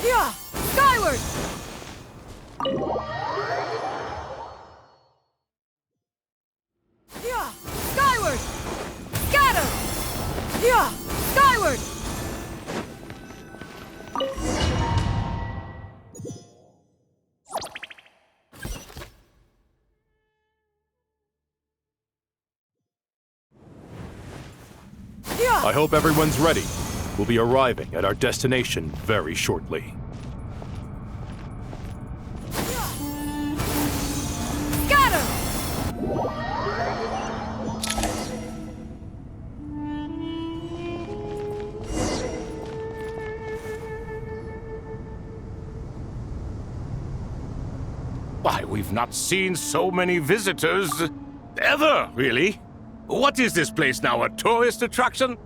Yeah! Skyward! Yeah! Skyward! Scatter! Yeah! Skyward! Yeah! I hope everyone's ready. We'll be arriving at our destination very shortly. Scatter! Why, we've not seen so many visitors ever, really. What is this place now, a tourist attraction?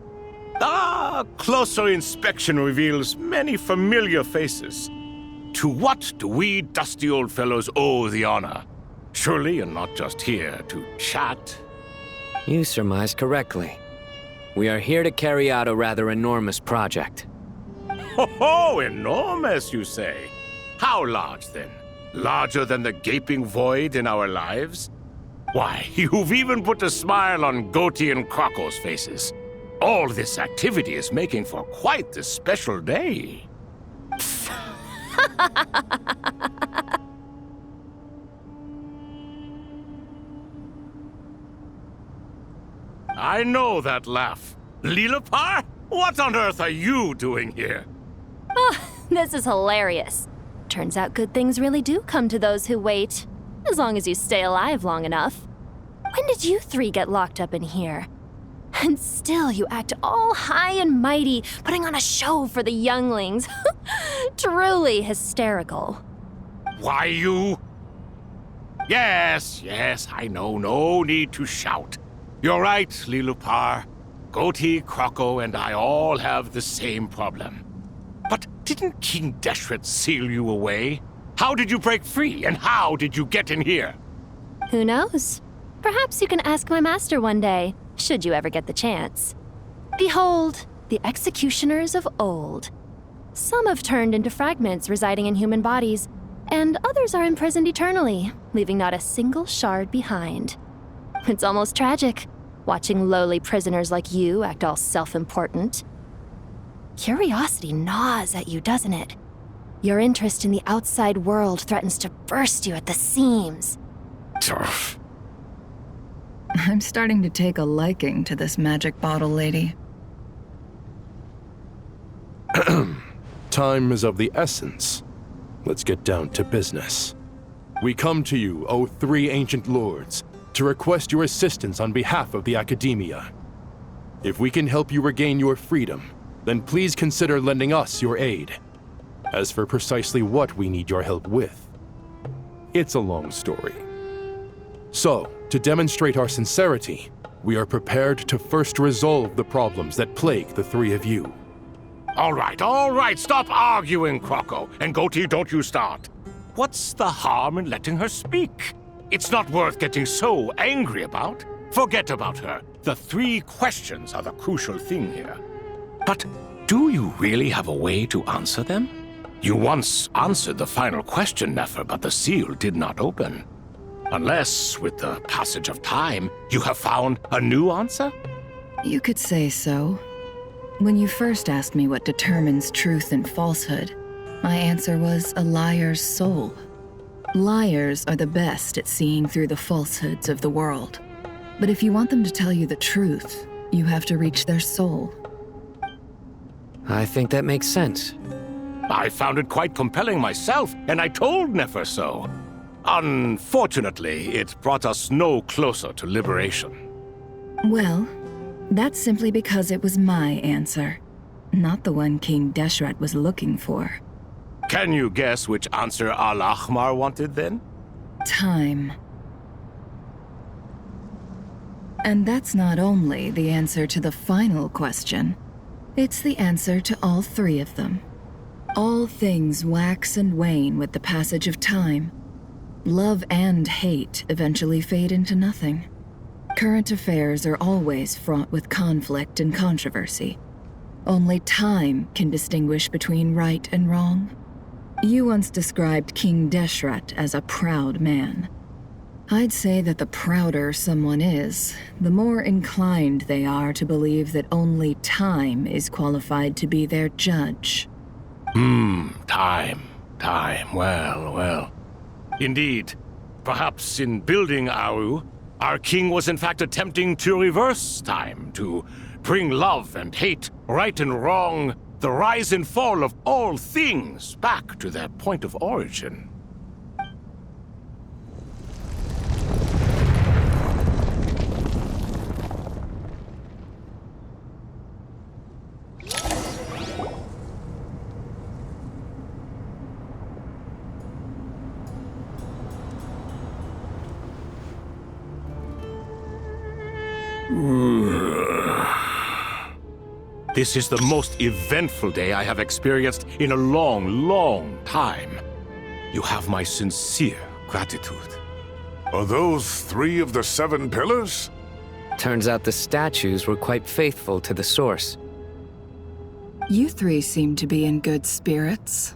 Ah, closer inspection reveals many familiar faces. To what do we dusty old fellows owe the honor? Surely you're not just here to chat. You surmise correctly. We are here to carry out a rather enormous project. Ho, enormous, you say? How large, then? Larger than the gaping void in our lives? Why, you've even put a smile on Goatee and Crocco's faces. All this activity is making for quite the special day. I know that laugh. Leere, what on earth are you doing here? Oh, this is hilarious. Turns out good things really do come to those who wait. As long as you stay alive long enough. When did you three get locked up in here? And still you act all high and mighty, putting on a show for the younglings. Truly hysterical. Why, you... Yes, I know. No need to shout. You're right, Leere. Goatee, Crocco, and I all have the same problem. But didn't King Deshret seal you away? How did you break free, and how did you get in here? Who knows? Perhaps you can ask my master one day, should you ever get the chance. Behold, the executioners of old. Some have turned into fragments residing in human bodies, and others are imprisoned eternally, leaving not a single shard behind. It's almost tragic, watching lowly prisoners like you act all self-important. Curiosity gnaws at you, doesn't it? Your interest in the outside world threatens to burst you at the seams. Turf. I'm starting to take a liking to this magic bottle lady. Time is of the essence. Let's get down to business. We come to you, O three ancient lords, to request your assistance on behalf of the Academia. If we can help you regain your freedom, then please consider lending us your aid. As for precisely what we need your help with, it's a long story. So, to demonstrate our sincerity, we are prepared to first resolve the problems that plague the three of you. All right, stop arguing, Crocco. And Goatee, don't you start. What's the harm in letting her speak? It's not worth getting so angry about. Forget about her. The three questions are the crucial thing here. But do you really have a way to answer them? You once answered the final question, Nefer, but the seal did not open. Unless, with the passage of time, you have found a new answer? You could say so. When you first asked me what determines truth and falsehood, my answer was a liar's soul. Liars are the best at seeing through the falsehoods of the world. But if you want them to tell you the truth, you have to reach their soul. I think that makes sense. I found it quite compelling myself, and I told Nefer so. Unfortunately, it brought us no closer to liberation. Well, that's simply because it was my answer, not the one King Deshret was looking for. Can you guess which answer Al-Ahmar wanted then? Time. And that's not only the answer to the final question, it's the answer to all three of them. All things wax and wane with the passage of time. Love and hate eventually fade into nothing. Current affairs are always fraught with conflict and controversy. Only time can distinguish between right and wrong. You once described King Deshret as a proud man. I'd say that the prouder someone is, the more inclined they are to believe that only time is qualified to be their judge. Time. Well. Indeed. Perhaps in building Aru, our king was in fact attempting to reverse time, to bring love and hate, right and wrong, the rise and fall of all things back to their point of origin. This is the most eventful day I have experienced in a long time. You have my sincere gratitude. Are those 3 of the 7 pillars? Turns out the statues were quite faithful to the source. You 3 seem to be in good spirits.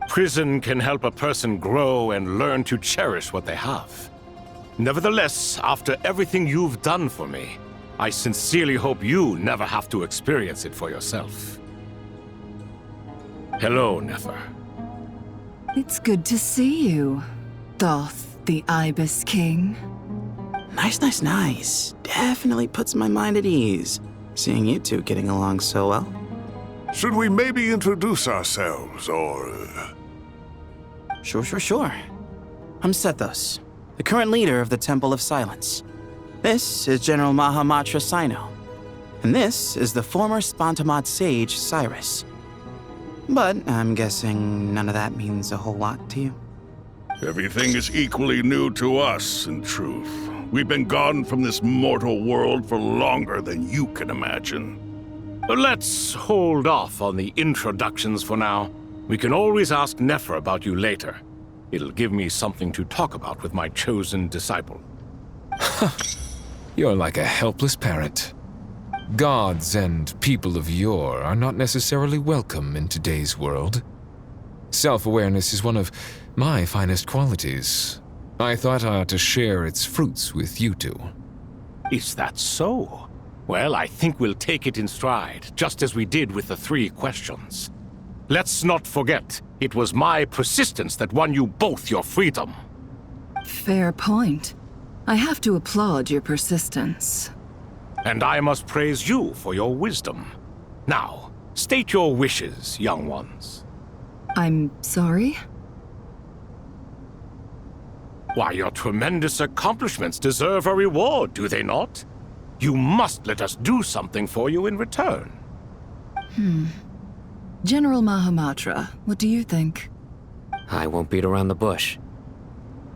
Prison can help a person grow and learn to cherish what they have. Nevertheless, after everything you've done for me, I sincerely hope you never have to experience it for yourself. Hello, Nefer. It's good to see you, Thoth, the Ibis King. Nice. Definitely puts my mind at ease, seeing you two getting along so well. Should we maybe introduce ourselves, or... Sure. I'm Sethos, the current leader of the Temple of Silence. This is General Mahamatra Sino, and this is the former Spantamot sage, Cyrus. But I'm guessing none of that means a whole lot to you. Everything is equally new to us, in truth. We've been gone from this mortal world for longer than you can imagine. Let's hold off on the introductions for now. We can always ask Nefer about you later. It'll give me something to talk about with my chosen disciple. You're like a helpless parrot. Gods and people of yore are not necessarily welcome in today's world. Self-awareness is one of my finest qualities. I thought I ought to share its fruits with you two. Is that so? Well, I think we'll take it in stride, just as we did with the 3 questions. Let's not forget, it was my persistence that won you both your freedom. Fair point. I have to applaud your persistence. And I must praise you for your wisdom. Now, state your wishes, young ones. I'm sorry? Why, your tremendous accomplishments deserve a reward, do they not? You must let us do something for you in return. General Mahamatra, what do you think? I won't beat around the bush.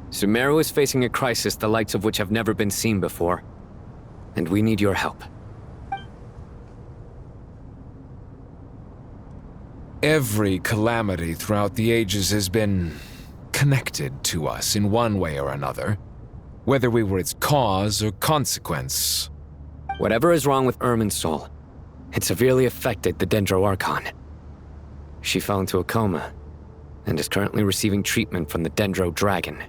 Sumeru is facing a crisis the likes of which have never been seen before, and we need your help. Every calamity throughout the ages has been connected to us in one way or another, whether we were its cause or consequence. Whatever is wrong with Irminsul, it severely affected the Dendro Archon. She fell into a coma and is currently receiving treatment from the Dendro Dragon.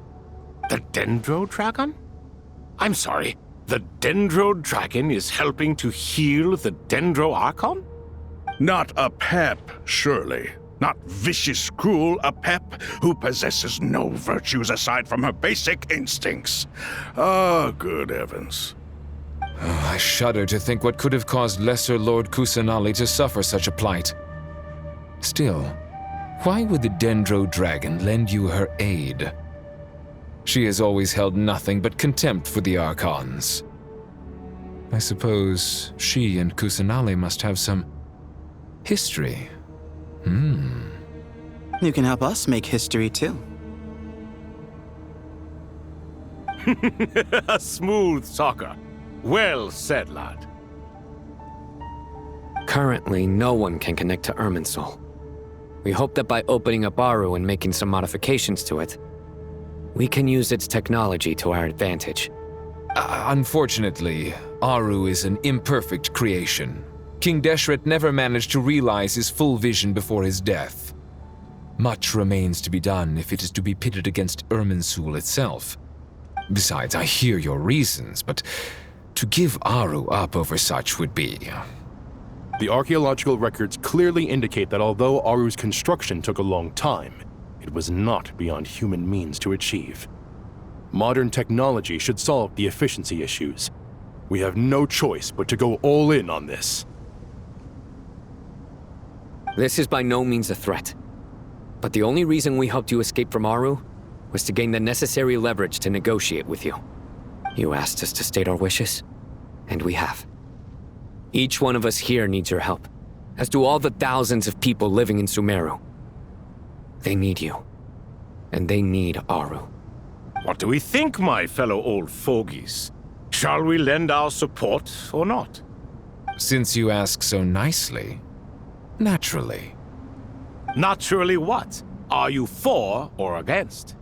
The Dendro Dragon? I'm sorry, the Dendro Dragon is helping to heal the Dendro Archon? Not a pep, surely. Not vicious, cruel, a pep who possesses no virtues aside from her basic instincts. Ah, good heavens. I shudder to think what could have caused Lesser Lord Kusanali to suffer such a plight. Still, why would the Dendro Dragon lend you her aid? She has always held nothing but contempt for the Archons. I suppose she and Kusanali must have some history. You can help us make history too. A smooth talker. Well said, lad. Currently, no one can connect to Irminsul. We hope that by opening up Aru and making some modifications to it, we can use its technology to our advantage. Unfortunately, Aru is an imperfect creation. King Deshret never managed to realize his full vision before his death. Much remains to be done if it is to be pitted against Irminsul itself. Besides, I hear your reasons, but to give Aru up over such would be... The archaeological records clearly indicate that although Aru's construction took a long time, it was not beyond human means to achieve. Modern technology should solve the efficiency issues. We have no choice but to go all in on this. This is by no means a threat. But the only reason we helped you escape from Aru was to gain the necessary leverage to negotiate with you. You asked us to state our wishes, and we have. Each one of us here needs your help, as do all the thousands of people living in Sumeru. They need you, and they need Aru. What do we think, my fellow old fogies? Shall we lend our support or not? Since you ask so nicely, naturally. Naturally what? Are you for or against?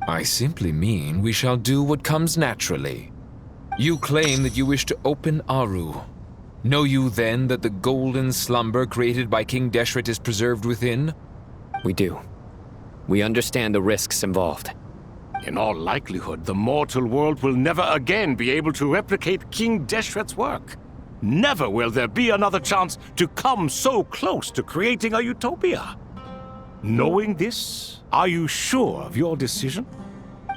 I simply mean we shall do what comes naturally. You claim that you wish to open Aru. Know you then that the golden slumber created by King Deshret is preserved within? We do. We understand the risks involved. In all likelihood, the mortal world will never again be able to replicate King Deshret's work. Never will there be another chance to come so close to creating a utopia. Knowing this, are you sure of your decision?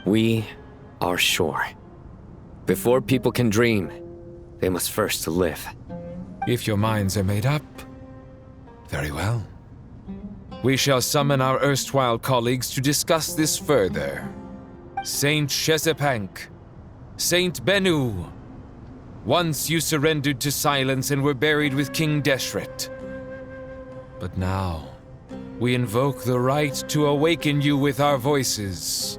We are sure. Before people can dream, they must first live. If your minds are made up, very well. We shall summon our erstwhile colleagues to discuss this further. Saint Shezepank, Saint Bennu, once you surrendered to silence and were buried with King Deshret. But now, we invoke the right to awaken you with our voices.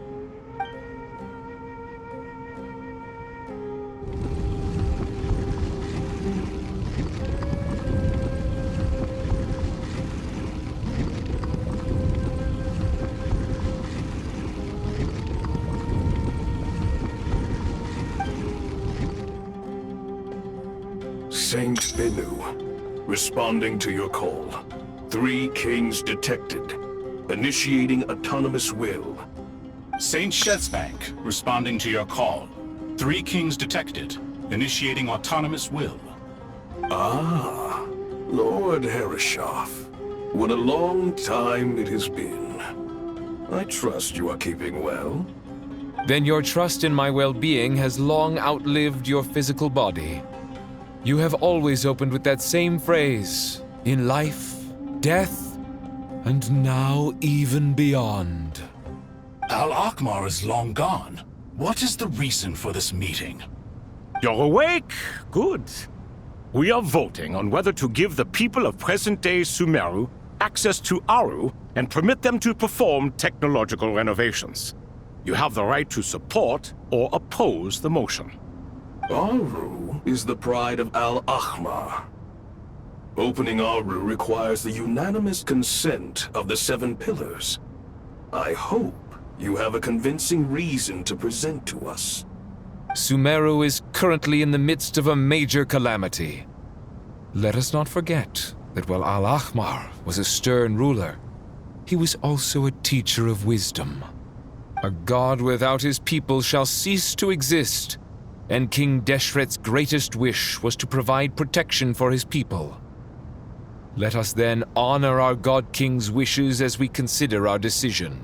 Saint Bennu, responding to your call. 3 kings detected. Initiating autonomous will. Saint Shezepank, responding to your call. 3 kings detected. Initiating autonomous will. Ah, Lord Herreshoff. What a long time it has been. I trust you are keeping well. Then your trust in my well-being has long outlived your physical body. You have always opened with that same phrase, in life, death, and now even beyond. Al-Akhmar is long gone. What is the reason for this meeting? You're awake? Good. We are voting on whether to give the people of present-day Sumeru access to Aru and permit them to perform technological renovations. You have the right to support or oppose the motion. Aru is the pride of Al-Akhmar. Opening Aru requires the unanimous consent of the 7 pillars. I hope you have a convincing reason to present to us. Sumeru is currently in the midst of a major calamity. Let us not forget that while Al-Akhmar was a stern ruler, he was also a teacher of wisdom. A god without his people shall cease to exist, and King Deshret's greatest wish was to provide protection for his people. Let us then honor our God King's wishes as we consider our decision.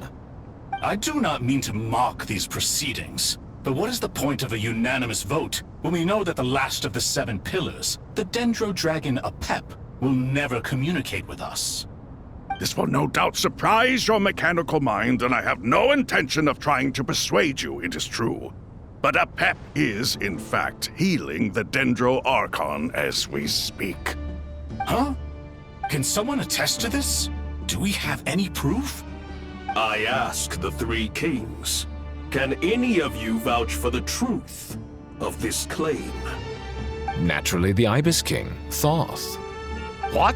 I do not mean to mock these proceedings, but what is the point of a unanimous vote when we know that the last of the 7 pillars, the Dendro Dragon Apep, will never communicate with us? This will no doubt surprise your mechanical mind, and I have no intention of trying to persuade you it is true. But Apep is, in fact, healing the Dendro Archon as we speak. Huh? Can someone attest to this? Do we have any proof? I ask the 3 kings, can any of you vouch for the truth of this claim? Naturally, the Ibis King, Thoth. What?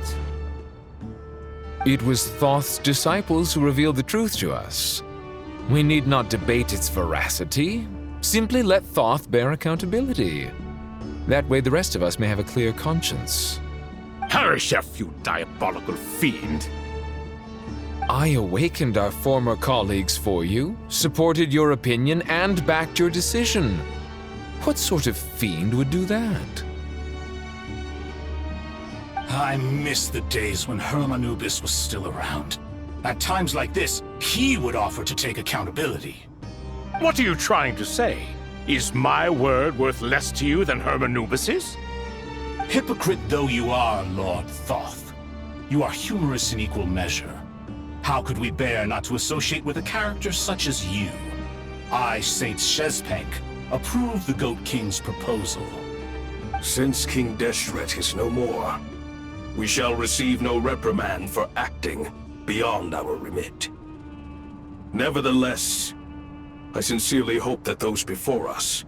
It was Thoth's disciples who revealed the truth to us. We need not debate its veracity. Simply let Thoth bear accountability. That way the rest of us may have a clear conscience. Harishef, you diabolical fiend! I awakened our former colleagues for you, supported your opinion, and backed your decision. What sort of fiend would do that? I miss the days when Hermanubis was still around. At times like this, he would offer to take accountability. What are you trying to say? Is my word worth less to you than Hermanubis's? Hypocrite though you are, Lord Thoth, you are humorous in equal measure. How could we bear not to associate with a character such as you? I, Saint Shezpek, approve the Goat King's proposal. Since King Deshret is no more, we shall receive no reprimand for acting beyond our remit. Nevertheless, I sincerely hope that those before us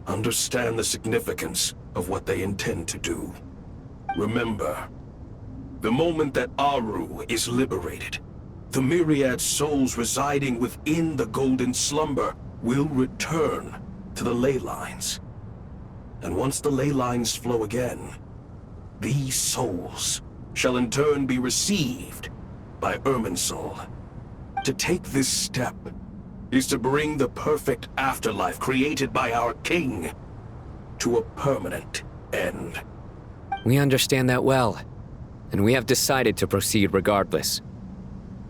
understand the significance of what they intend to do. Remember, the moment that Aru is liberated, the myriad souls residing within the Golden Slumber will return to the ley lines. And once the ley lines flow again, these souls shall in turn be received by Irminsul. To take this step is to bring the perfect afterlife created by our king to a permanent end. We understand that well, and we have decided to proceed regardless.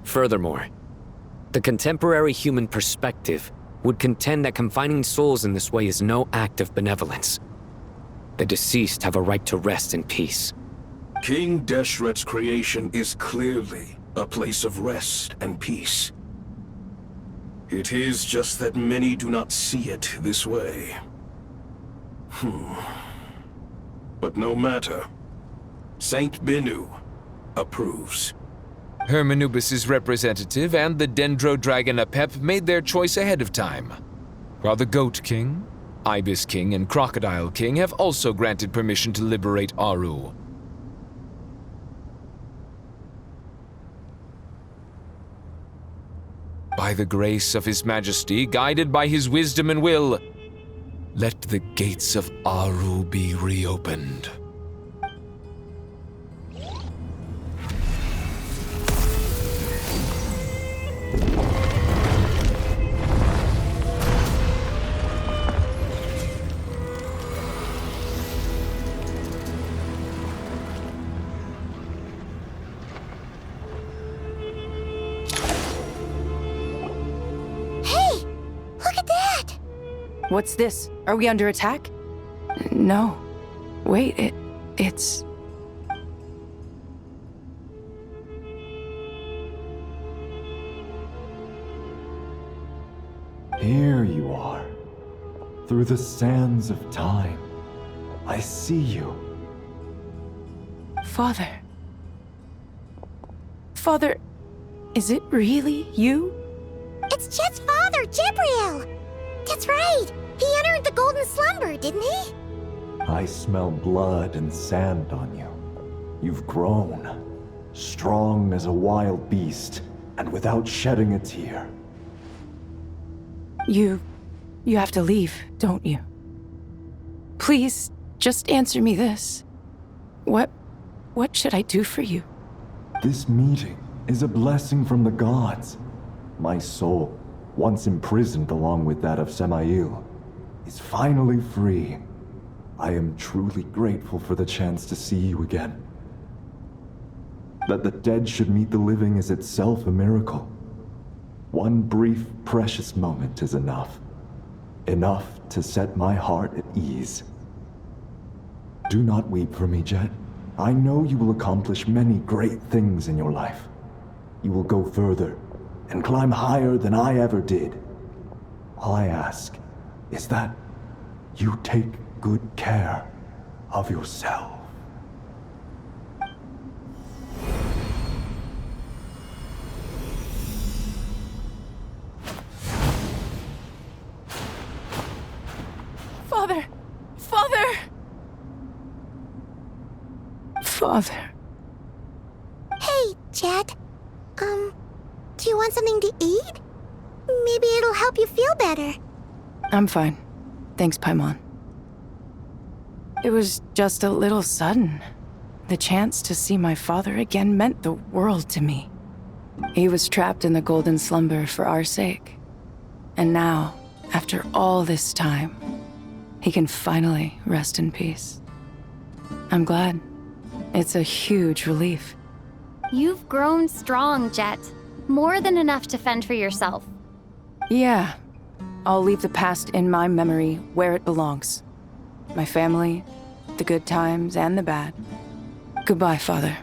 Furthermore, the contemporary human perspective would contend that confining souls in this way is no act of benevolence. The deceased have a right to rest in peace. King Deshret's creation is clearly a place of rest and peace. It is just that many do not see it this way. But no matter. Saint Binu approves. Hermanubis' representative and the Dendro Dragon Apep made their choice ahead of time, while the Goat King, Ibis King, and Crocodile King have also granted permission to liberate Aru. By the grace of His Majesty, guided by his wisdom and will, let the gates of Aru be reopened. What's this? Are we under attack? No. Wait, it's... Here you are. Through the sands of time. I see you. Father. Father, is it really you? It's Chet's father, Jibriel! That's right! He entered the Golden Slumber, didn't he? I smell blood and sand on you. You've grown. Strong as a wild beast, and without shedding a tear. You have to leave, don't you? Please, just answer me this. What should I do for you? This meeting is a blessing from the gods. My soul, once imprisoned along with that of Semail, is finally free. I am truly grateful for the chance to see you again. That the dead should meet the living is itself a miracle. One brief, precious moment is enough. Enough to set my heart at ease. Do not weep for me, Jet. I know you will accomplish many great things in your life. You will go further and climb higher than I ever did. All I ask is that you take good care of yourself. Father! Father! Father. Hey, Jet. Do you want something to eat? Maybe it'll help you feel better. I'm fine. Thanks, Paimon. It was just a little sudden. The chance to see my father again meant the world to me. He was trapped in the golden slumber for our sake. And now, after all this time, he can finally rest in peace. I'm glad. It's a huge relief. You've grown strong, Jet. More than enough to fend for yourself. Yeah. I'll leave the past in my memory where it belongs. My family, the good times and the bad. Goodbye, Father.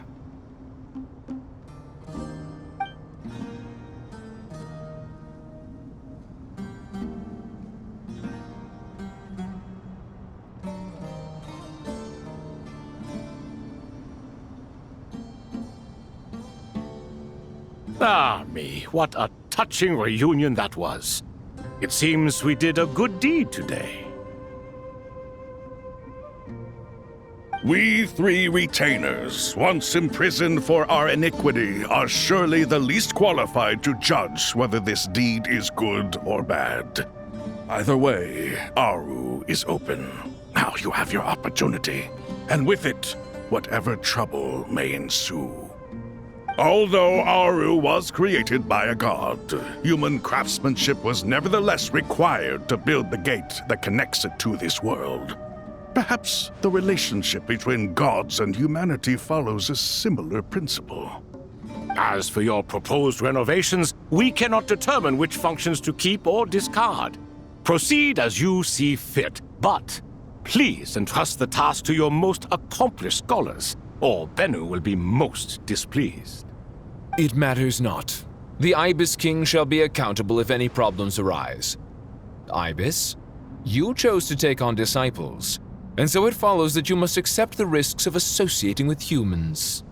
Ah, me, what a touching reunion that was. It seems we did a good deed today. We three retainers, once imprisoned for our iniquity, are surely the least qualified to judge whether this deed is good or bad. Either way, Aru is open. Now you have your opportunity, and with it, whatever trouble may ensue. Although Aru was created by a god, human craftsmanship was nevertheless required to build the gate that connects it to this world. Perhaps the relationship between gods and humanity follows a similar principle. As for your proposed renovations, we cannot determine which functions to keep or discard. Proceed as you see fit, but please entrust the task to your most accomplished scholars, or Bennu will be most displeased. It matters not. The Ibis King shall be accountable if any problems arise. Ibis, you chose to take on disciples, and so it follows that you must accept the risks of associating with humans.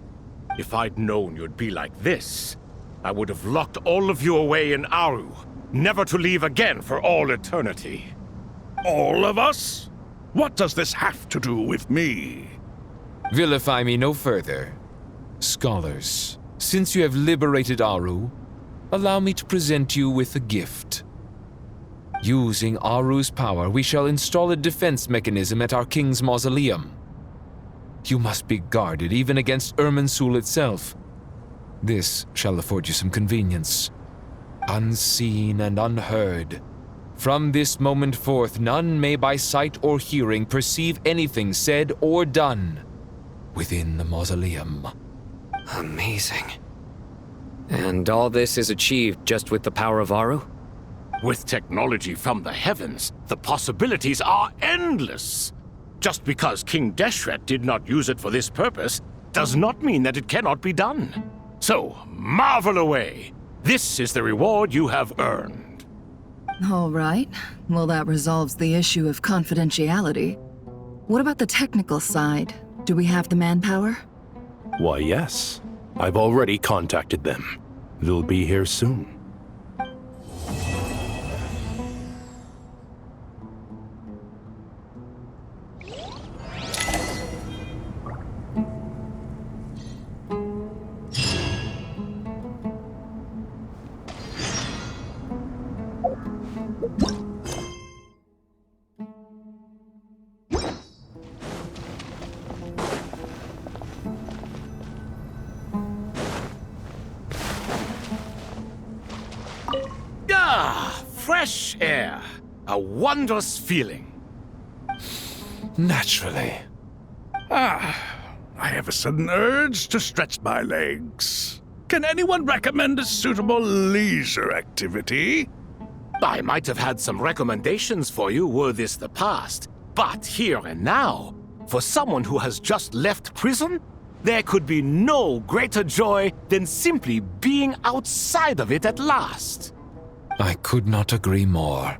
If I'd known you'd be like this, I would have locked all of you away in Aru, never to leave again for all eternity. All of us? What does this have to do with me? Vilify me no further. Scholars, since you have liberated Aru, allow me to present you with a gift. Using Aru's power, we shall install a defense mechanism at our king's mausoleum. You must be guarded even against Irminsul itself. This shall afford you some convenience. Unseen and unheard. From this moment forth, none may by sight or hearing perceive anything said or done within the mausoleum. Amazing. And all this is achieved just with the power of Aru? With technology from the heavens, the possibilities are endless. Just because King Deshret did not use it for this purpose does not mean that it cannot be done. So, marvel away. This is the reward you have earned. All right. Well, that resolves the issue of confidentiality. What about the technical side? Do we have the manpower? Why, yes. I've already contacted them. They'll be here soon. Fresh air. A wondrous feeling. Naturally. I have a sudden urge to stretch my legs. Can anyone recommend a suitable leisure activity? I might have had some recommendations for you were this the past, but here and now, for someone who has just left prison, there could be no greater joy than simply being outside of it at last. I could not agree more.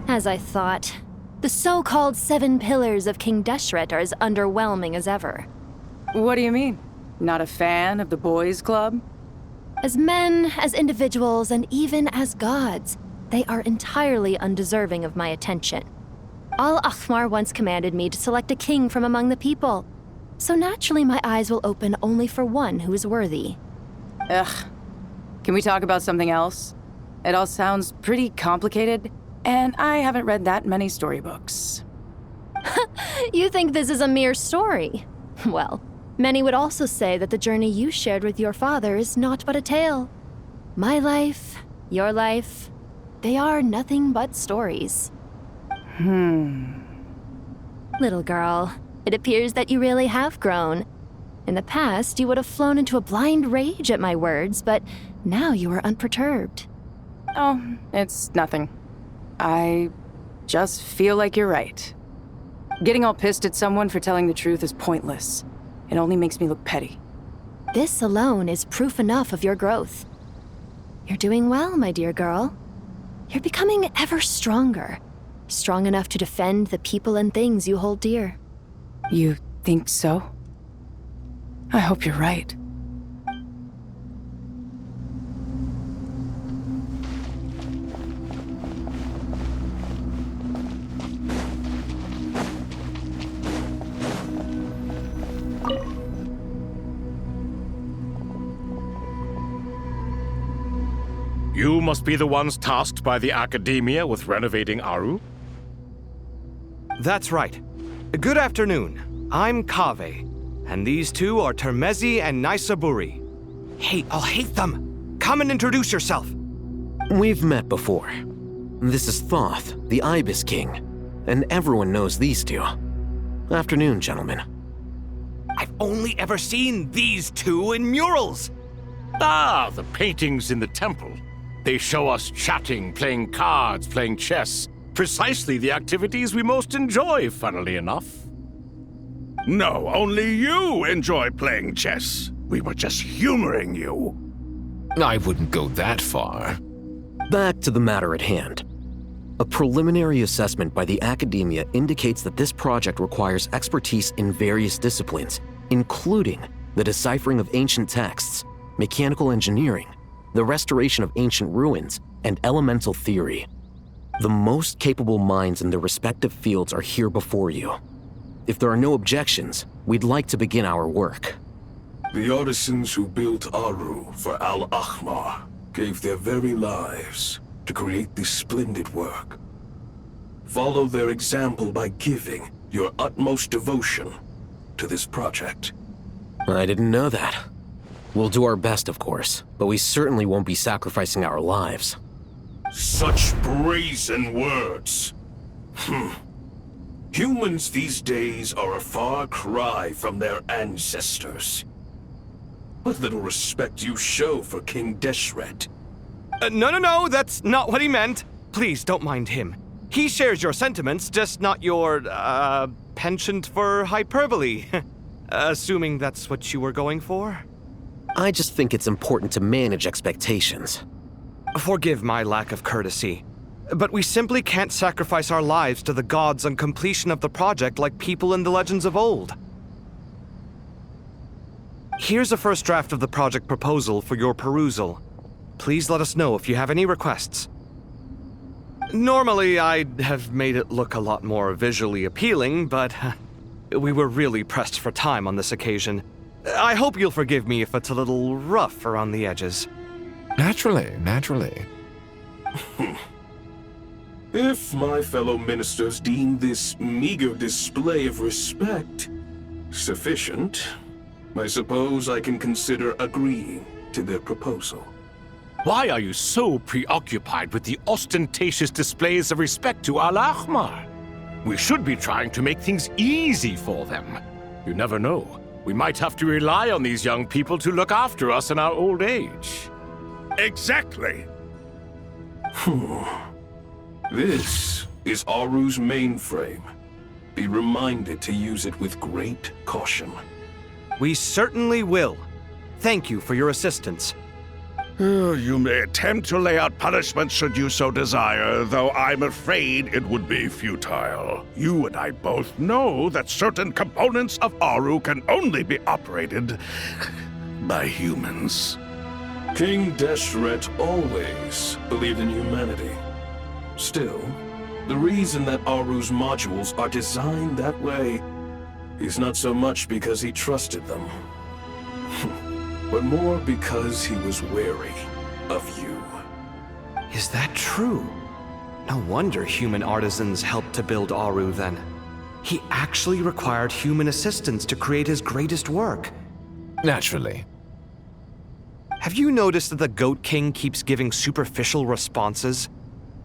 As I thought, the so-called 7 pillars of King Deshret are as underwhelming as ever. What do you mean? Not a fan of the boys' club? As men, as individuals, and even as gods, they are entirely undeserving of my attention. Al-Ahmar once commanded me to select a king from among the people. So naturally my eyes will open only for one who is worthy. Ugh. Can we talk about something else? It all sounds pretty complicated, and I haven't read that many storybooks. You think this is a mere story? Well, many would also say that the journey you shared with your father is not but a tale. My life, your life, they are nothing but stories. Little girl, it appears that you really have grown. In the past, you would have flown into a blind rage at my words, but now you are unperturbed. Oh, it's nothing. I just feel like you're right. Getting all pissed at someone for telling the truth is pointless. It only makes me look petty. This alone is proof enough of your growth. You're doing well, my dear girl. You're becoming ever stronger. Strong enough to defend the people and things you hold dear. You think so? I hope you're right. You must be the ones tasked by the Academia with renovating Aru? That's right. Good afternoon. I'm Kaveh, and these two are Termezi and Naisaburi. Hey, I'll hate them! Come and introduce yourself! We've met before. This is Thoth, the Ibis King, and everyone knows these two. Afternoon, gentlemen. I've only ever seen these two in murals! Ah, the paintings in the temple. They show us chatting, playing cards, playing chess. Precisely the activities we most enjoy, funnily enough. No, only you enjoy playing chess. We were just humoring you. I wouldn't go that far. Back to the matter at hand. A preliminary assessment by the Academia indicates that this project requires expertise in various disciplines, including the deciphering of ancient texts, mechanical engineering, the restoration of ancient ruins, and elemental theory. The most capable minds in their respective fields are here before you. If there are no objections, we'd like to begin our work. The artisans who built Aru for Al-Ahmar gave their very lives to create this splendid work. Follow their example by giving your utmost devotion to this project. I didn't know that. We'll do our best, of course, but we certainly won't be sacrificing our lives. Such brazen words. Humans these days are a far cry from their ancestors. What little respect you show for King Deshret. No, that's not what he meant. Please, don't mind him. He shares your sentiments, just not your, penchant for hyperbole. Assuming that's what you were going for? I just think it's important to manage expectations. Forgive my lack of courtesy, but we simply can't sacrifice our lives to the gods on completion of the project like people in the legends of old. Here's a first draft of the project proposal for your perusal. Please let us know if you have any requests. Normally, I'd have made it look a lot more visually appealing, but we were really pressed for time on this occasion. I hope you'll forgive me if it's a little rough around the edges. Naturally. If my fellow ministers deem this meager display of respect sufficient, I suppose I can consider agreeing to their proposal. Why are you so preoccupied with the ostentatious displays of respect to Al-Ahmar? We should be trying to make things easy for them. You never know. We might have to rely on these young people to look after us in our old age. Exactly. This is Aru's mainframe. Be reminded to use it with great caution. We certainly will. Thank you for your assistance. You may attempt to lay out punishment should you so desire, though I'm afraid it would be futile. You and I both know that certain components of Aru can only be operated by humans. King Deshret always believed in humanity. Still, The reason that Aru's modules are designed that way is not so much because he trusted them, but more because he was wary of you. Is that true? No wonder human artisans helped to build Aru then. He actually required human assistance to create his greatest work. Naturally. Have you noticed that the Goat King keeps giving superficial responses?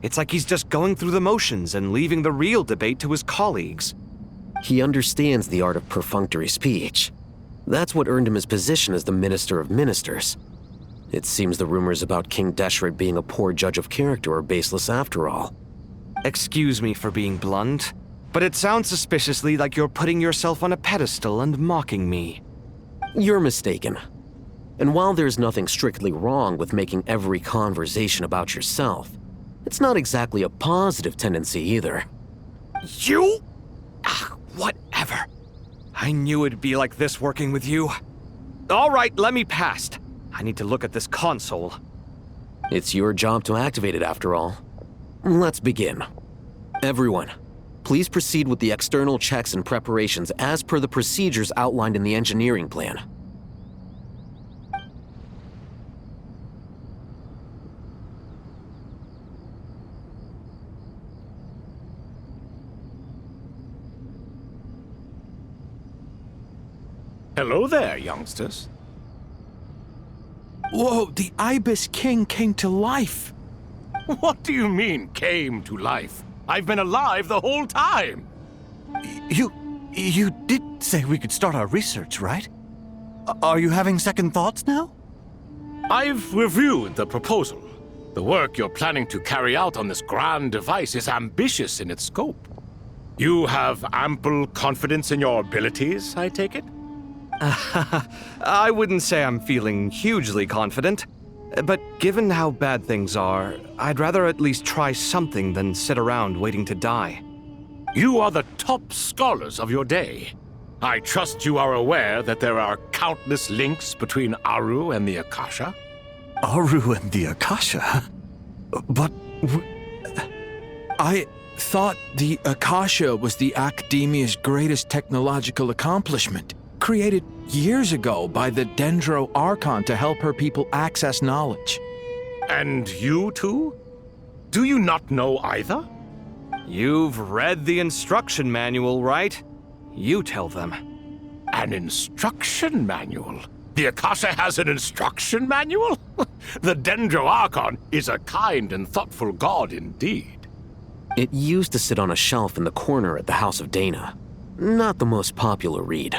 It's like he's just going through the motions and leaving the real debate to his colleagues. He understands the art of perfunctory speech. That's what earned him his position as the Minister of Ministers. It seems the rumors about King Deshret being a poor judge of character are baseless after all. Excuse me for being blunt, but it sounds suspiciously like you're putting yourself on a pedestal and mocking me. You're mistaken. And while there's nothing strictly wrong with making every conversation about yourself, it's not exactly a positive tendency either. You? Whatever. I knew it'd be like this working with you. All right, let me past. I need to look at this console. It's your job to activate it after all. Let's begin. Everyone, please proceed with the external checks and preparations as per the procedures outlined in the engineering plan. Hello there, youngsters. Whoa, the Ibis King came to life. What do you mean, came to life? I've been alive the whole time. You did say we could start our research, right? Are you having second thoughts now? I've reviewed the proposal. The work you're planning to carry out on this grand device is ambitious in its scope. You have ample confidence in your abilities, I take it? I wouldn't say I'm feeling hugely confident, but given how bad things are, I'd rather at least try something than sit around waiting to die. You are the top scholars of your day. I trust you are aware that there are countless links between Aru and the Akasha? Aru and the Akasha? But I thought the Akasha was the Academia's greatest technological accomplishment, created years ago by the Dendro Archon to help her people access knowledge. And you too? Do you not know either? You've read the instruction manual, right? You tell them. An instruction manual? The Akasha has an instruction manual? The Dendro Archon is a kind and thoughtful god indeed. It used to sit on a shelf in the corner at the House of Dana. Not the most popular read.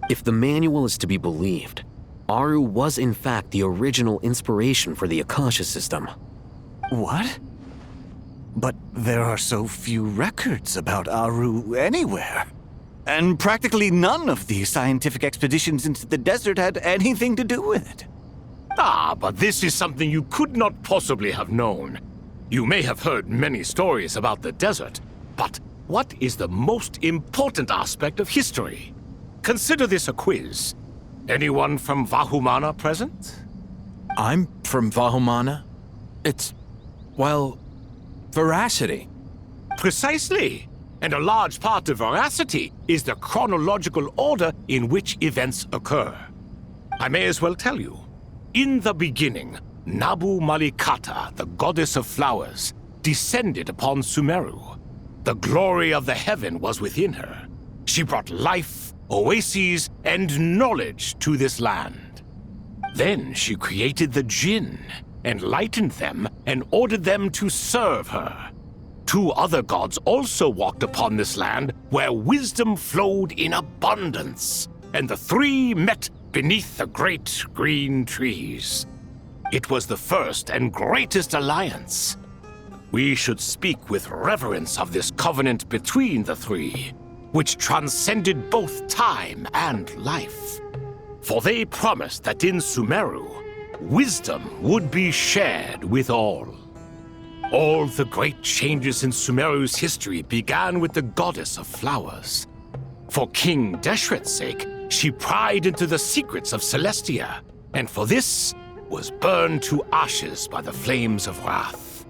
If the manual is to be believed, Aru was in fact the original inspiration for the Akasha system. What? But there are so few records about Aru anywhere. And practically none of the scientific expeditions into the desert had anything to do with it. Ah, but this is something you could not possibly have known. You may have heard many stories about the desert, but what is the most important aspect of history? Consider this a quiz. Anyone from Vahumana present? I'm from Vahumana. It's, well, veracity. Precisely. And a large part of veracity is the chronological order in which events occur. I may as well tell you. In the beginning, Nabu Malikata, the goddess of flowers, descended upon Sumeru. The glory of the heaven was within her. She brought life, oases, and knowledge to this land. Then she created the Jinn, enlightened them, and ordered them to serve her. 2 other gods also walked upon this land where wisdom flowed in abundance, and the 3 met beneath the great green trees. It was the first and greatest alliance. We should speak with reverence of this covenant between the 3, which transcended both time and life. For they promised that in Sumeru, wisdom would be shared with all. All the great changes in Sumeru's history began with the goddess of flowers. For King Deshret's sake, she pried into the secrets of Celestia, and for this was burned to ashes by the flames of wrath.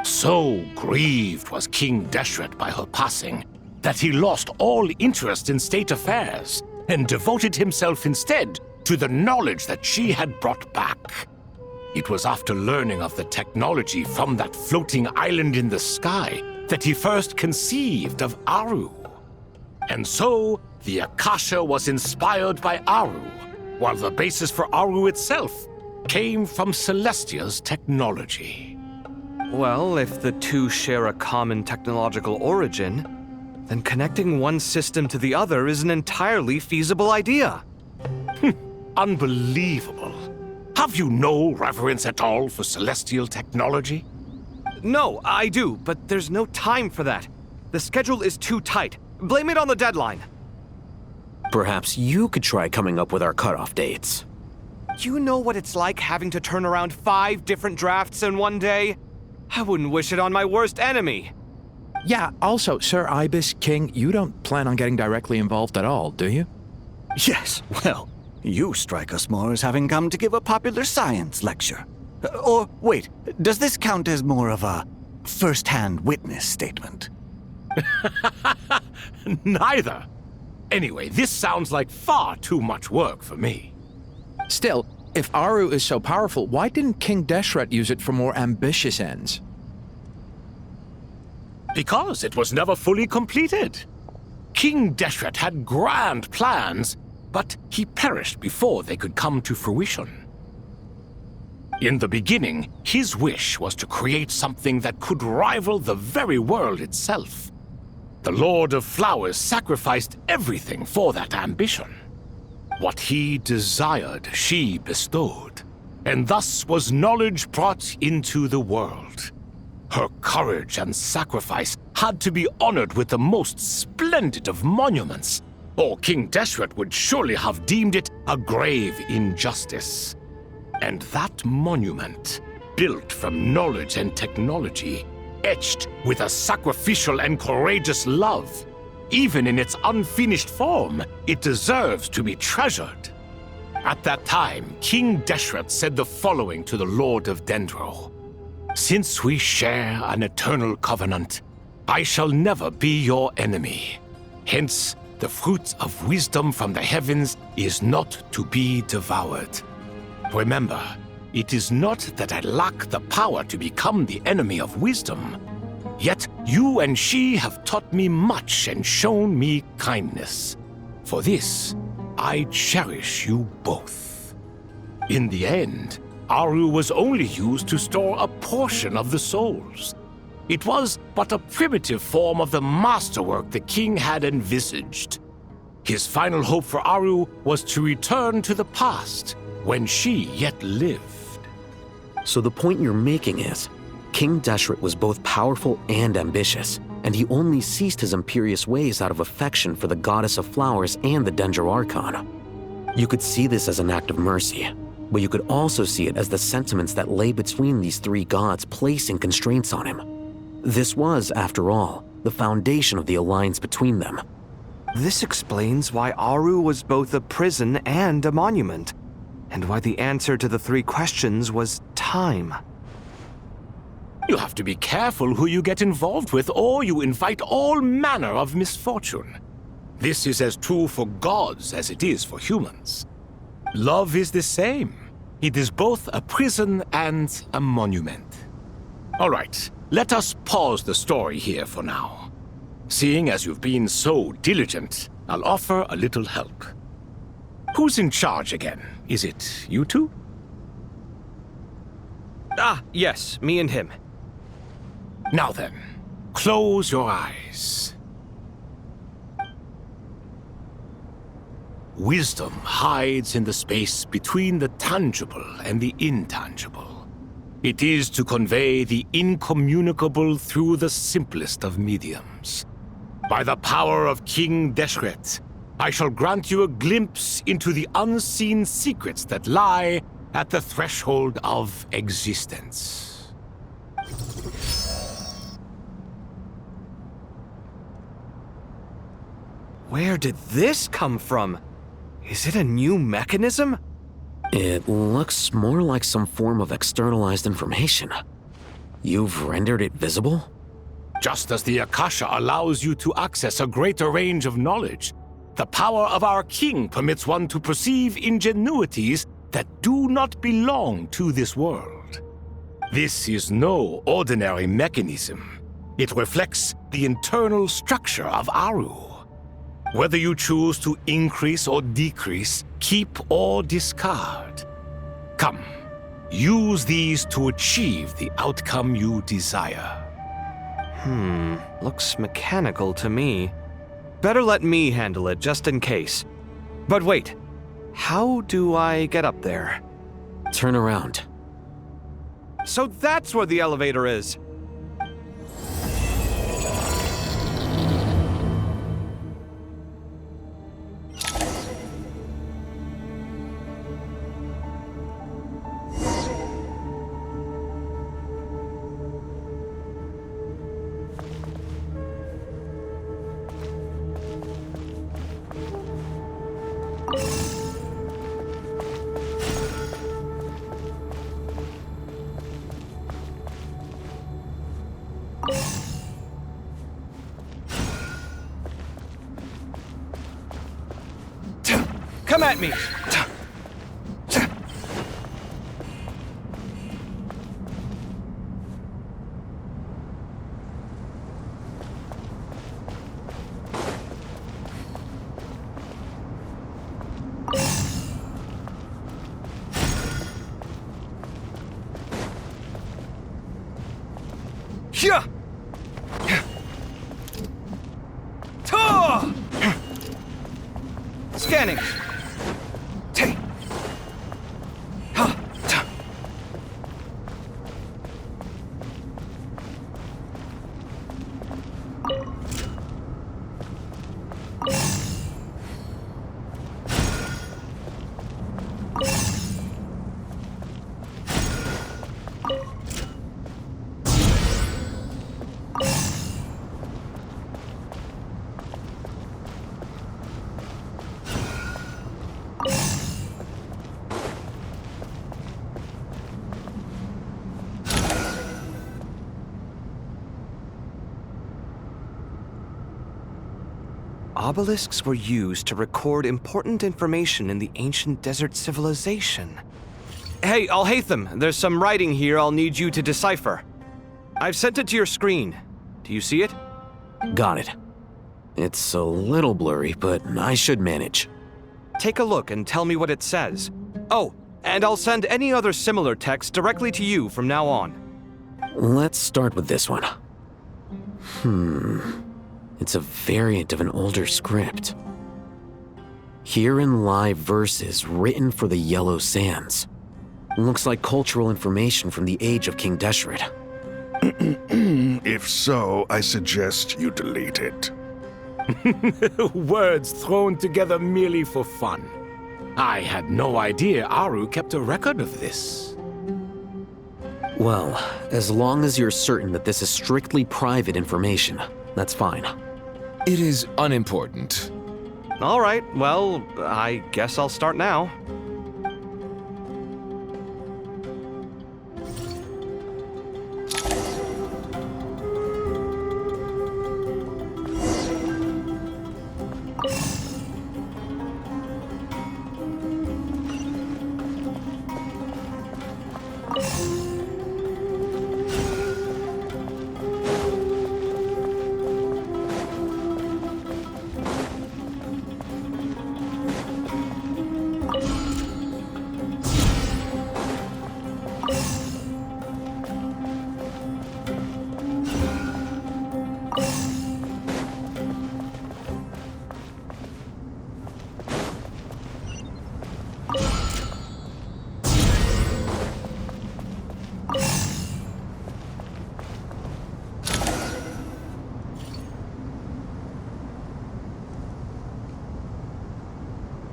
So grieved was King Deshret by her passing that he lost all interest in state affairs and devoted himself instead to the knowledge that she had brought back. It was after learning of the technology from that floating island in the sky that he first conceived of Aru. And so, the Akasha was inspired by Aru, while the basis for Aru itself came from Celestia's technology. Well, if the two share a common technological origin, then connecting one system to the other is an entirely feasible idea. Unbelievable. Have you no reverence at all for celestial technology? No, I do, but there's no time for that. The schedule is too tight. Blame it on the deadline. Perhaps you could try coming up with our cutoff dates. You know what it's like having to turn around 5 different drafts in one day? I wouldn't wish it on my worst enemy. Yeah, also, Sir Ibis, King, you don't plan on getting directly involved at all, do you? Yes, well, you strike us more as having come to give a popular science lecture. Or, wait, does this count as more of a first-hand witness statement? Neither. Anyway, this sounds like far too much work for me. Still, if Aru is so powerful, why didn't King Deshret use it for more ambitious ends? Because it was never fully completed. King Deshret had grand plans, but he perished before they could come to fruition. In the beginning, his wish was to create something that could rival the very world itself. The Lord of Flowers sacrificed everything for that ambition. What he desired, she bestowed, and thus was knowledge brought into the world. Her courage and sacrifice had to be honored with the most splendid of monuments, or King Deshret would surely have deemed it a grave injustice. And that monument, built from knowledge and technology, etched with a sacrificial and courageous love, even in its unfinished form, it deserves to be treasured. At that time, King Deshret said the following to the Lord of Dendro. Since we share an eternal covenant, I shall never be your enemy. Hence, the fruit of wisdom from the heavens is not to be devoured. Remember, it is not that I lack the power to become the enemy of wisdom. Yet you and she have taught me much and shown me kindness. For this, I cherish you both. In the end, Aru was only used to store a portion of the souls. It was but a primitive form of the masterwork the king had envisaged. His final hope for Aru was to return to the past, when she yet lived. So the point you're making is, King Deshret was both powerful and ambitious, and he only ceased his imperious ways out of affection for the Goddess of Flowers and the Dendro Archon. You could see this as an act of mercy, but you could also see it as the sentiments that lay between these three gods placing constraints on him. This was, after all, the foundation of the alliance between them. This explains why Aru was both a prison and a monument, and why the answer to the 3 questions was time. You have to be careful who you get involved with, or you invite all manner of misfortune. This is as true for gods as it is for humans. Love is the same. It is both a prison and a monument. All right, let us pause the story here for now. Seeing as you've been so diligent, I'll offer a little help. Who's in charge again? Is it you two? Ah, yes, me and him. Now then, close your eyes. Wisdom hides in the space between the tangible and the intangible. It is to convey the incommunicable through the simplest of mediums. By the power of King Deshret, I shall grant you a glimpse into the unseen secrets that lie at the threshold of existence. Where did this come from? Is it a new mechanism? It looks more like some form of externalized information. You've rendered it visible? Just as the Akasha allows you to access a greater range of knowledge, the power of our king permits one to perceive ingenuities that do not belong to this world. This is no ordinary mechanism. It reflects the internal structure of Aru. Whether you choose to increase or decrease, keep or discard. Come, use these to achieve the outcome you desire. Looks mechanical to me. Better let me handle it, just in case. But wait, how do I get up there? Turn around. So that's where the elevator is! Come at me! Yeah! Scanning! Obelisks were used to record important information in the ancient desert civilization. Hey, Al-Haytham, there's some writing here I'll need you to decipher. I've sent it to your screen. Do you see it? Got it. It's a little blurry, but I should manage. Take a look and tell me what it says. Oh, and I'll send any other similar text directly to you from now on. Let's start with this one. It's a variant of an older script. Herein lie verses written for the Yellow Sands. Looks like cultural information from the age of King Deshret. If so, I suggest you delete it. Words thrown together merely for fun. I had no idea Aru kept a record of this. Well, as long as you're certain that this is strictly private information, that's fine. It is unimportant. All right, well, I guess I'll start now.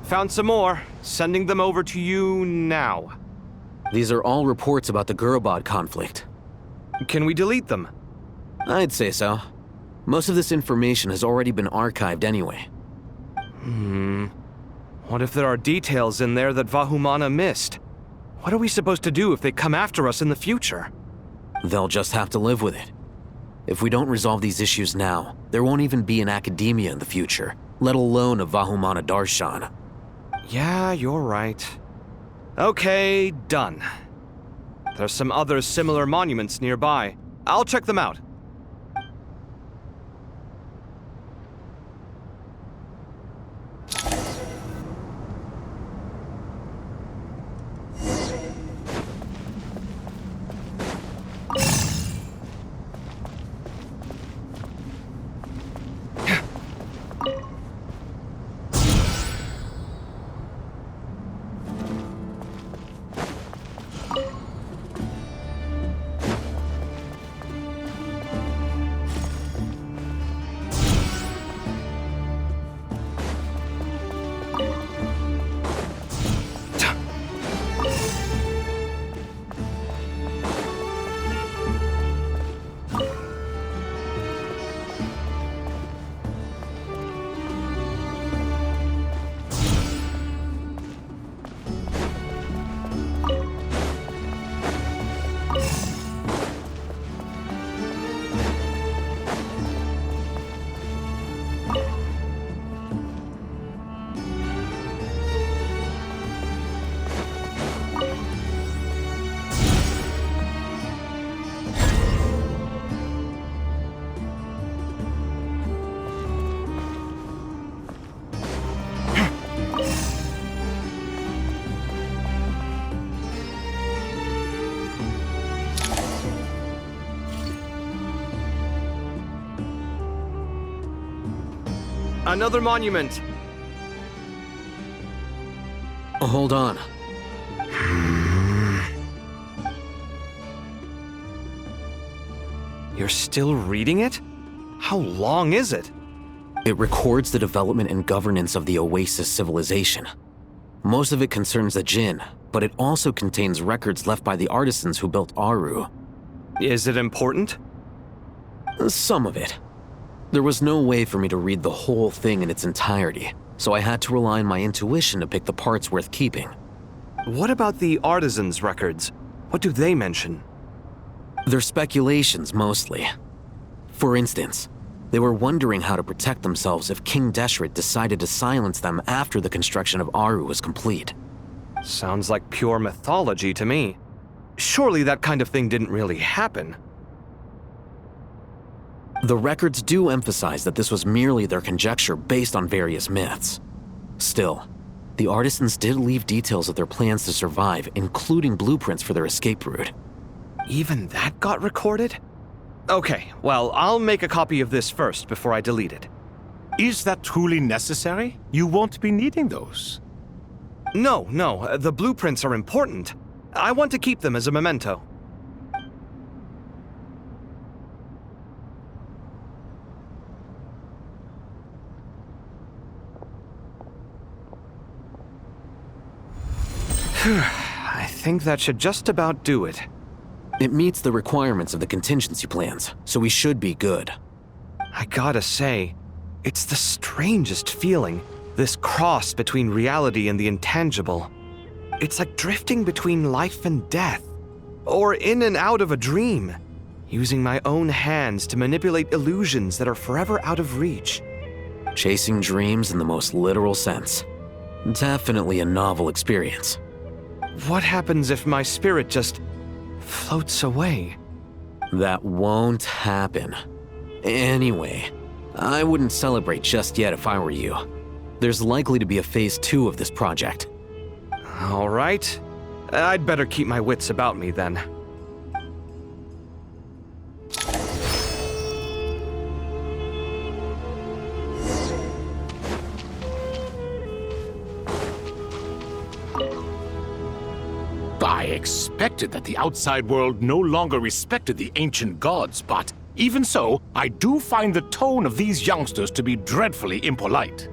Found some more. Sending them over to you now. These are all reports about the Gurubad conflict. Can we delete them? I'd say so. Most of this information has already been archived anyway. What if there are details in there that Vahumana missed? What are we supposed to do if they come after us in the future? They'll just have to live with it. If we don't resolve these issues now, there won't even be an academia in the future, let alone a Vahumana Darshan. Yeah, you're right. Okay, done. There's some other similar monuments nearby. I'll check them out. Another monument. Hold on. You're still reading it? How long is it? It records the development and governance of the Oasis civilization. Most of it concerns the Jinn, but it also contains records left by the artisans who built Aru. Is it important? Some of it. There was no way for me to read the whole thing in its entirety, so I had to rely on my intuition to pick the parts worth keeping. What about the artisans' records? What do they mention? They're speculations, mostly. For instance, they were wondering how to protect themselves if King Deshret decided to silence them after the construction of Aru was complete. Sounds like pure mythology to me. Surely that kind of thing didn't really happen. The records do emphasize that this was merely their conjecture based on various myths. Still, the artisans did leave details of their plans to survive, including blueprints for their escape route. Even that got recorded? Okay, well, I'll make a copy of this first before I delete it. Is that truly necessary? You won't be needing those. No, the blueprints are important. I want to keep them as a memento. I think that should just about do it. It meets the requirements of the contingency plans, so we should be good. I gotta say, it's the strangest feeling, this cross between reality and the intangible. It's like drifting between life and death, or in and out of a dream, using my own hands to manipulate illusions that are forever out of reach. Chasing dreams in the most literal sense. Definitely a novel experience. What happens if my spirit just floats away? That won't happen. Anyway, I wouldn't celebrate just yet if I were you. There's likely to be a phase 2 of this project. All right. I'd better keep my wits about me then. I expected that the outside world no longer respected the ancient gods, but even so, I do find the tone of these youngsters to be dreadfully impolite.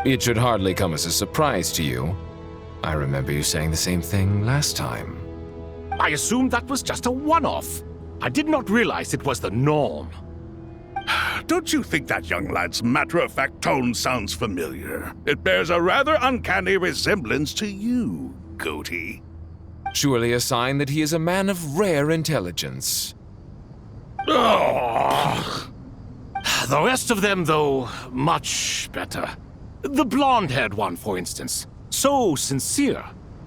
It should hardly come as a surprise to you. I remember you saying the same thing last time. I assumed that was just a one-off. I did not realize it was the norm. Don't you think that young lad's matter-of-fact tone sounds familiar? It bears a rather uncanny resemblance to you, Goatee. Surely a sign that he is a man of rare intelligence. Ugh. The rest of them, though, much better. The blonde-haired one, for instance. So sincere.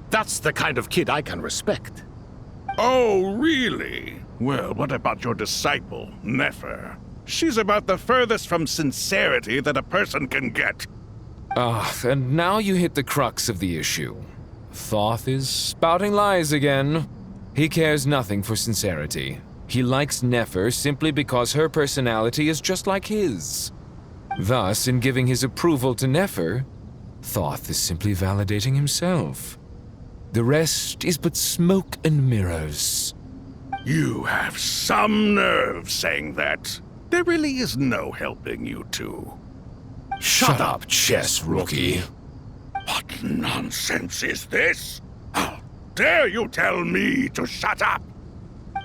That's the kind of kid I can respect. Oh, really? Well, what about your disciple, Nefer? She's about the furthest from sincerity that a person can get. And now you hit the crux of the issue. Thoth is spouting lies again. He cares nothing for sincerity. He likes Nefer simply because her personality is just like his. Thus, in giving his approval to Nefer, Thoth is simply validating himself. The rest is but smoke and mirrors. You have some nerve saying that. There really is no helping you two. Shut up, chess rookie. What nonsense is this? How dare you tell me to shut up?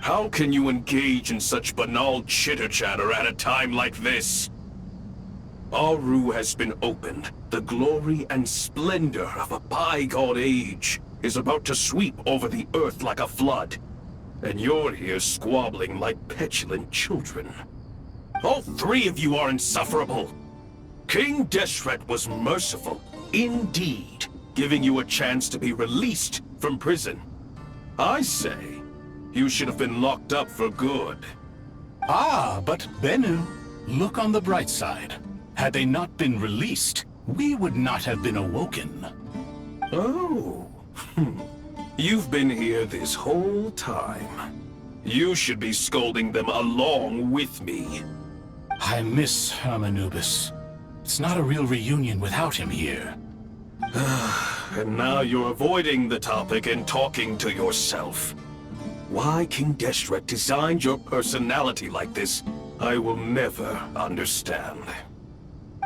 How can you engage in such banal chitter-chatter at a time like this? Aru has been opened. The glory and splendor of a bygone age is about to sweep over the earth like a flood. And you're here squabbling like petulant children. All three of you are insufferable. King Deshret was merciful, indeed, giving you a chance to be released from prison. I say, you should have been locked up for good. Ah, but Bennu, look on the bright side. Had they not been released, we would not have been awoken. Oh, you've been here this whole time. You should be scolding them along with me. I miss Hermanubis. It's not a real reunion without him here. And now you're avoiding the topic and talking to yourself. Why King Deshret designed your personality like this, I will never understand.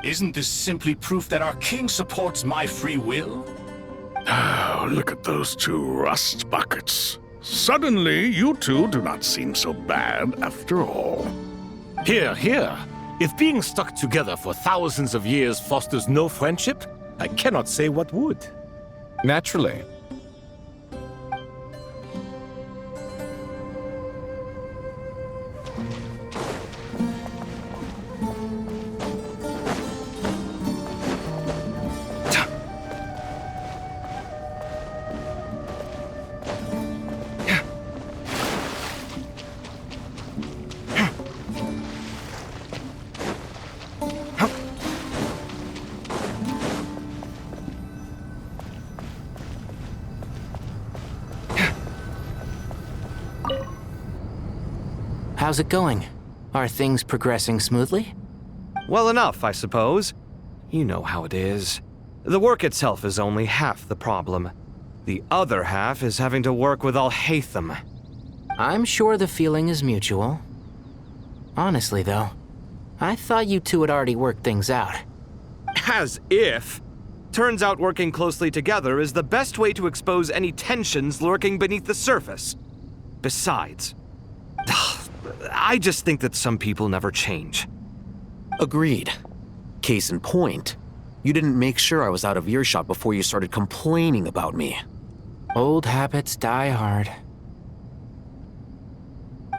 Isn't this simply proof that our king supports my free will? Oh, look at those two rust buckets. Suddenly, you two do not seem so bad after all. Here, here. If being stuck together for thousands of years fosters no friendship, I cannot say what would. Naturally. How's it going? Are things progressing smoothly? Well enough, I suppose. You know how it is. The work itself is only half the problem. The other half is having to work with Al-Haytham. I'm sure the feeling is mutual. Honestly, though, I thought you two had already worked things out. As if. Turns out working closely together is the best way to expose any tensions lurking beneath the surface. Besides, I just think that some people never change. Agreed. Case in point, you didn't make sure I was out of earshot before you started complaining about me. Old habits die hard.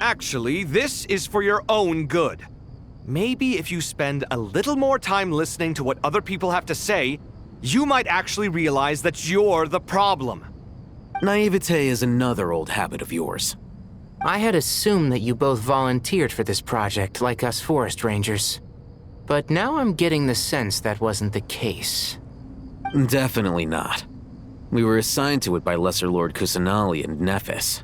Actually, this is for your own good. Maybe if you spend a little more time listening to what other people have to say, you might actually realize that you're the problem. Naivete is another old habit of yours. I had assumed that you both volunteered for this project like us forest rangers. But now I'm getting the sense that wasn't the case. Definitely not. We were assigned to it by Lesser Lord Kusanali and Nephis.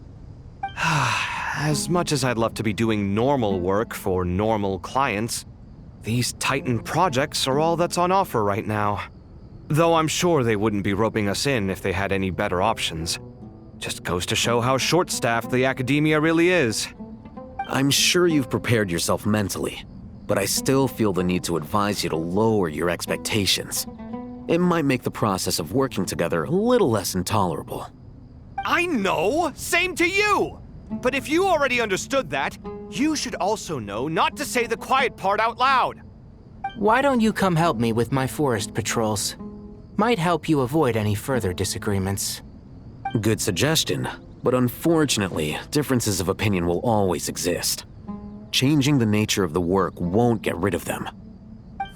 As much as I'd love to be doing normal work for normal clients, these Titan projects are all that's on offer right now. Though I'm sure they wouldn't be roping us in if they had any better options. Just goes to show how short-staffed the academia really is. I'm sure you've prepared yourself mentally, but I still feel the need to advise you to lower your expectations. It might make the process of working together a little less intolerable. I know! Same to you! But if you already understood that, you should also know not to say the quiet part out loud. Why don't you come help me with my forest patrols? Might help you avoid any further disagreements. Good suggestion, but unfortunately, differences of opinion will always exist. changing the nature of the work won't get rid of them.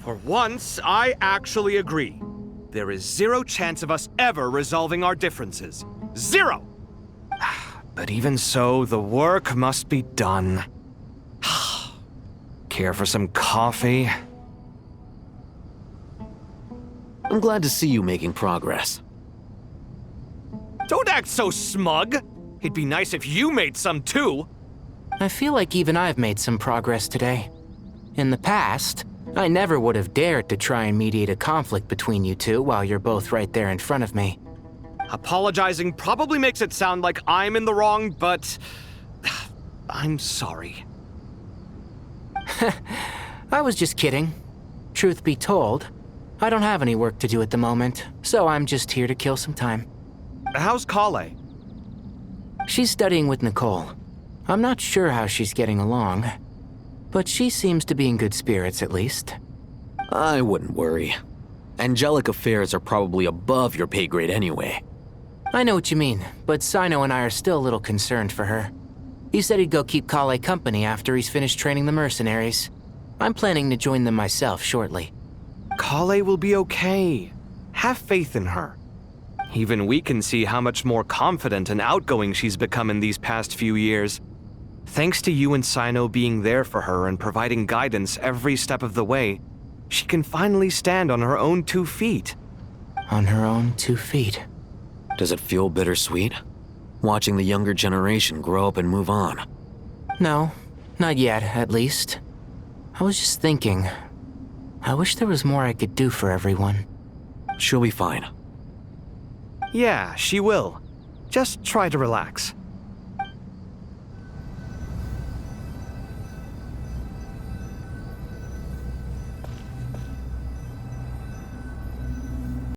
For once, I actually agree. There is zero chance of us ever resolving our differences. Zero! But even so, the work must be done. Care for some coffee? I'm glad to see you making progress. Don't act so smug! It'd be nice if you made some too! I feel like even I've made some progress today. In the past, I never would have dared to try and mediate a conflict between you two while you're both right there in front of me. Apologizing probably makes it sound like I'm in the wrong, but I'm sorry. I was just kidding. Truth be told, I don't have any work to do at the moment, so I'm just here to kill some time. How's Kale? She's studying with Nicole. I'm not sure how she's getting along, but she seems to be in good spirits at least. I wouldn't worry. Angelic affairs are probably above your pay grade anyway. I know what you mean, but Sino and I are still a little concerned for her. He said he'd go keep Kale company after he's finished training the mercenaries. I'm planning to join them myself shortly. Kale will be okay. Have faith in her. Even we can see how much more confident and outgoing she's become in these past few years. Thanks to you and Sino being there for her and providing guidance every step of the way, she can finally stand on her own 2 feet. On her own 2 feet. Does it feel bittersweet? Watching the younger generation grow up and move on? No, not yet, at least. I was just thinking, I wish there was more I could do for everyone. She'll be fine. Yeah, she will. Just try to relax.